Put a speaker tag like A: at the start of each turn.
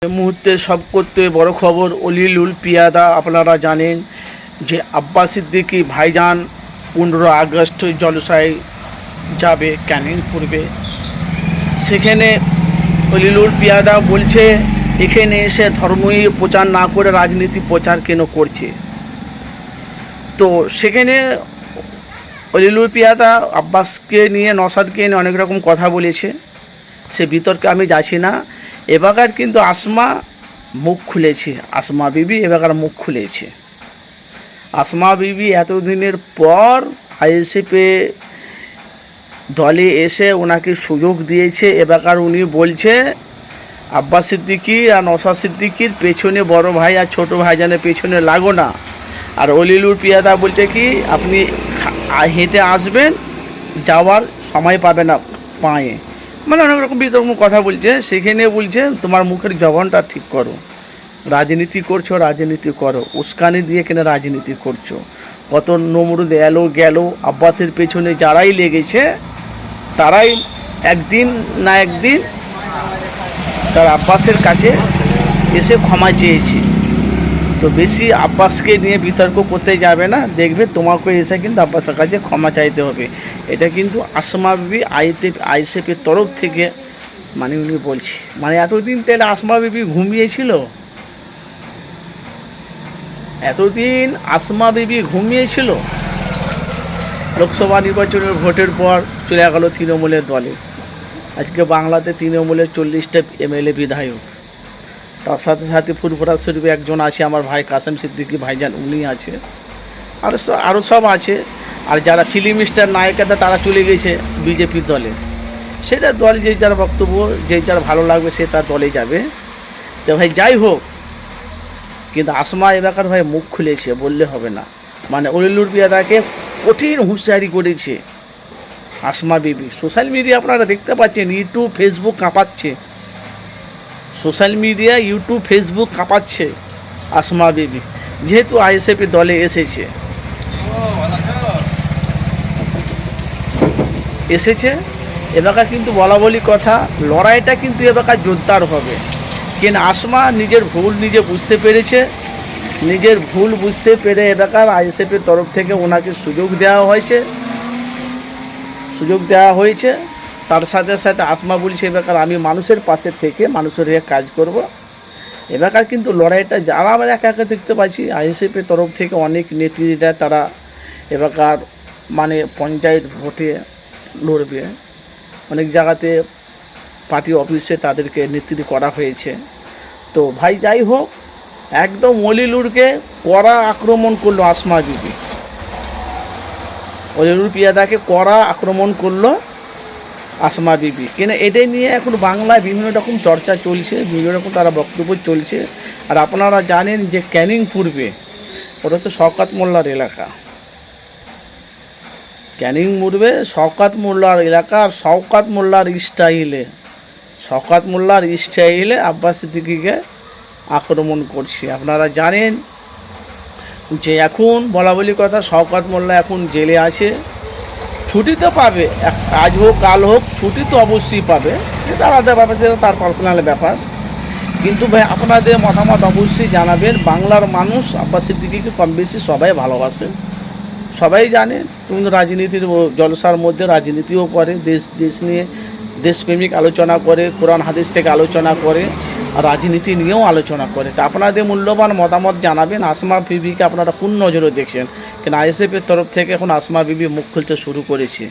A: এই মুহূর্তে সব করতে বড় খবর অলিলুল পিয়াদা। আপনারা জানেন যে আব্বাস সিদ্দিকী ভাইজান 15 আগস্ট জলসায় যাবে ক্যানিং পূর্বে। সেখানে অলিলুল পিয়াদা বলছে এখানে এসে ধর্মই প্রচার না করে রাজনীতি প্রচার কেন করছে। তো সেখানে অলিলুল পিয়াদা আব্বাসকে নিয়ে নওশাদকে নিয়ে অনেক রকম কথা বলেছে, সে বিতর্কে আমি যাচ্ছি না। এবাকার কিন্তু আসমা মুখ খুলেছে, আসমা বিবি এবাকার মুখ খুলেছে। আসমা বিবি এতদিনের পর আইএসএফে দলে এসে ওনাকে সুযোগ দিয়েছে। এবাকার উনি বলছে আব্বাস সিদ্দিকী আর নওশাদ সিদ্দিকীর পেছনে বড় ভাই আর ছোট ভাইজানের পেছনে লাগো না। আর অলিলুল পিয়াদা বলছে কি আপনি হেঁটে আসবেন, যাওয়ার সময় পাবে না পায়ে, মানে অনেক রকম বিতর্ক কথা বলছে। সেখানে বলছে তোমার মুখের জবানটা ঠিক করো, রাজনীতি করছো রাজনীতি করো, উস্কানি দিয়ে কেন রাজনীতি করছো। কত নমরুদ এলো গেল, আব্বাসের পেছনে যারাই লেগেছে তারাই একদিন না একদিন তার আব্বাসের কাছে এসে ক্ষমা চেয়েছে। তো বেশি আব্বাসকে নিয়ে বিতর্ক করতে যাবে না, দেখবে তোমাকে এসে কিন্তু আব্বাসের কাছে ক্ষমা চাইতে হবে। এটা কিন্তু আসমা বিবি আইএসএফের তরফ থেকে মানে উনি বলছে, মানে এতদিন তাহলে আসমা বিবি ঘুমিয়েছিল, এতদিন আসমা বিবি ঘুমিয়েছিল। লোকসভা নির্বাচনের ভোটের পর চলে গেল তৃণমূলের দলে। আজকে বাংলাতে তৃণমূলের 40টা এমএলএ বিধায়ক, তার সাথে সাথে ফুরফুরা শরীফে একজন আছে আমার ভাই কাসেম সিদ্দিকী ভাইজান, উনি আছে, আরও সব আছে। আর যারা ফিল্ম স্টার নায়িকাটা তারা চলে গেছে বিজেপির দলে। সেটা দল যে যার বক্তব্য, যে যার ভালো লাগবে সে তার দলে যাবে। তো ভাই যাই হোক, কিন্তু আসমা এলাকার ভাই মুখ খুলেছে, বললে হবে না। মানে অলিলুল পিয়াদাকে কঠিন হুঁশিয়ারি করেছে আসমা বিবি। সোশ্যাল মিডিয়া আপনারা দেখতে পাচ্ছেন, ইউটিউব ফেসবুক কাঁপাচ্ছে, সোশ্যাল মিডিয়া ইউটিউব ফেসবুক কাঁপাচ্ছে আসমা বিবি, যেহেতু আইএসএফের দলে এসেছে। এলাকা কিন্তু বলা বলি কথা, লড়াইটা কিন্তু এলাকা জোরদার হবে। কেন আসমা নিজের ভুল নিজে বুঝতে পেরেছে, নিজের ভুল বুঝতে পেরে এলাকার আইএসএফের তরফ থেকে ওনাকে সুযোগ দেওয়া হয়েছে। তার সাথে সাথে আসমা বলছে এলাকার আমি মানুষের পাশে থেকে মানুষের হয়ে কাজ করব। এলাকার কিন্তু লড়াইটা যারা আমরা একা একা দেখতে পাচ্ছি, আইএসএফের তরফ থেকে অনেক নেত্রীরা তারা এলাকার মানে পঞ্চায়েত ভোটে লড়বে, অনেক জায়গাতে পার্টি অফিসে তাদেরকে নেতৃত্ব করা হয়েছে। তো ভাই যাই হোক, একদম অলিলুলকে কড়া আক্রমণ করলো আসমা বিবি, অলিলুল পিয়াদাকে কড়া আক্রমণ করলো আসমা বিবি। কেন এটাই নিয়ে এখন বাংলায় বিভিন্ন রকম চর্চা চলছে, বিভিন্ন রকম তারা বক্তব্য চলছে। আর আপনারা জানেন যে ক্যানিং পূর্বে ওটা হচ্ছে শওকত মোল্লার এলাকা, ক্যানিং পূর্বে শওকত মোল্লার এলাকা। আর শওকত মোল্লার স্টাইলে আব্বাস সিদ্দিকীকে আক্রমণ করছে। আপনারা জানেন যে এখন বলা বলি কথা, শওকত মোল্লা এখন জেলে আছে, ছুটি তো পাবে, কাজ হোক কাল হোক ছুটি তো অবশ্যই পাবে, সেটা আলাদা ব্যাপার, সেটা তার পার্সোনাল ব্যাপার। কিন্তু ভাই আপনাদের মতামত অবশ্যই জানাবেন। বাংলার মানুষ আব্বাস সিদ্দিকীকে কম বেশি সবাই ভালোবাসে, সবাই জানে। কিন্তু রাজনীতির জলসার মধ্যে রাজনীতিও করে, দেশ নিয়ে দেশপ্রেমিক আলোচনা করে, কোরআন হাদিস থেকে আলোচনা করে, আর রাজনীতি নিয়েও আলোচনা করে। তা আপনাদের মূল্যবান মতামত জানাবেন। আসমা বিবিকে আপনারা কোন নজরে দেখছেন? কেন আইএসএফের তরফ থেকে এখন আসমা বিবি মুখ খুলতে শুরু করেছে।